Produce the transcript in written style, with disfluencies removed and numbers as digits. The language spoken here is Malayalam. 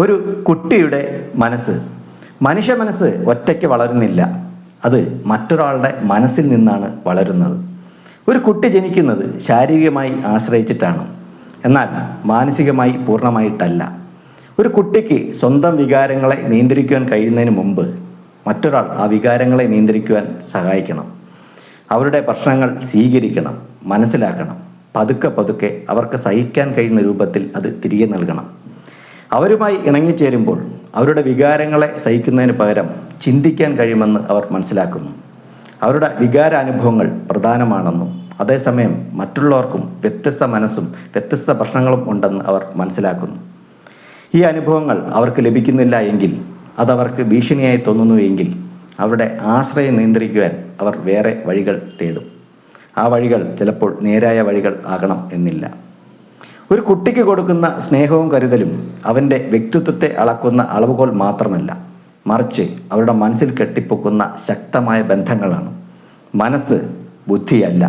ഒരു കുട്ടിയുടെ മനസ്സ്, മനുഷ്യ മനസ്സ് ഒറ്റയ്ക്ക് വളരുന്നില്ല, അത് മറ്റൊരാളുടെ മനസ്സിൽ നിന്നാണ് വളരുന്നത്. ഒരു കുട്ടി ജനിക്കുന്നത് ശാരീരികമായി ആശ്രയിച്ചിട്ടാണ്, എന്നാൽ മാനസികമായി പൂർണ്ണമായിട്ടല്ല. ഒരു കുട്ടിക്ക് സ്വന്തം വികാരങ്ങളെ നിയന്ത്രിക്കുവാൻ കഴിയുന്നതിന് മുമ്പ് മറ്റൊരാൾ ആ വികാരങ്ങളെ നിയന്ത്രിക്കുവാൻ സഹായിക്കണം. അവരുടെ പ്രശ്നങ്ങൾ സ്വീകരിക്കണം, മനസ്സിലാക്കണം. പതുക്കെ പതുക്കെ അവർക്ക് സഹിക്കാൻ കഴിയുന്ന രൂപത്തിൽ അത് തിരികെ നൽകണം. അവരുമായി ഇണങ്ങിച്ചേരുമ്പോൾ അവരുടെ വികാരങ്ങളെ സഹിക്കുന്നതിന് പകരം ചിന്തിക്കാൻ കഴിയുമെന്ന് അവർ മനസ്സിലാക്കുന്നു. അവരുടെ വികാരാനുഭവങ്ങൾ പ്രധാനമാണെന്നും അതേസമയം മറ്റുള്ളവർക്കും വ്യത്യസ്ത മനസ്സും വ്യത്യസ്ത പ്രശ്നങ്ങളും ഉണ്ടെന്ന് അവർ മനസ്സിലാക്കുന്നു. ഈ അനുഭവങ്ങൾ അവർക്ക് ലഭിക്കുന്നില്ല എങ്കിൽ, അതവർക്ക് ഭീഷണിയായി തോന്നുന്നുവെങ്കിൽ അവരുടെ ആശ്രയം നിയന്ത്രിക്കുവാൻ അവർ വേറെ വഴികൾ തേടും. ആ വഴികൾ ചിലപ്പോൾ നേരായ വഴികൾ ആകണം എന്നില്ല. ഒരു കുട്ടിക്ക് കൊടുക്കുന്ന സ്നേഹവും കരുതലും അവൻ്റെ വ്യക്തിത്വത്തെ അളക്കുന്ന അളവുകോൽ മാത്രമല്ല, മറിച്ച് അവരുടെ മനസ്സിൽ കെട്ടിപ്പൊക്കുന്ന ശക്തമായ ബന്ധങ്ങളാണ്. മനസ്സ് ബുദ്ധിയല്ല.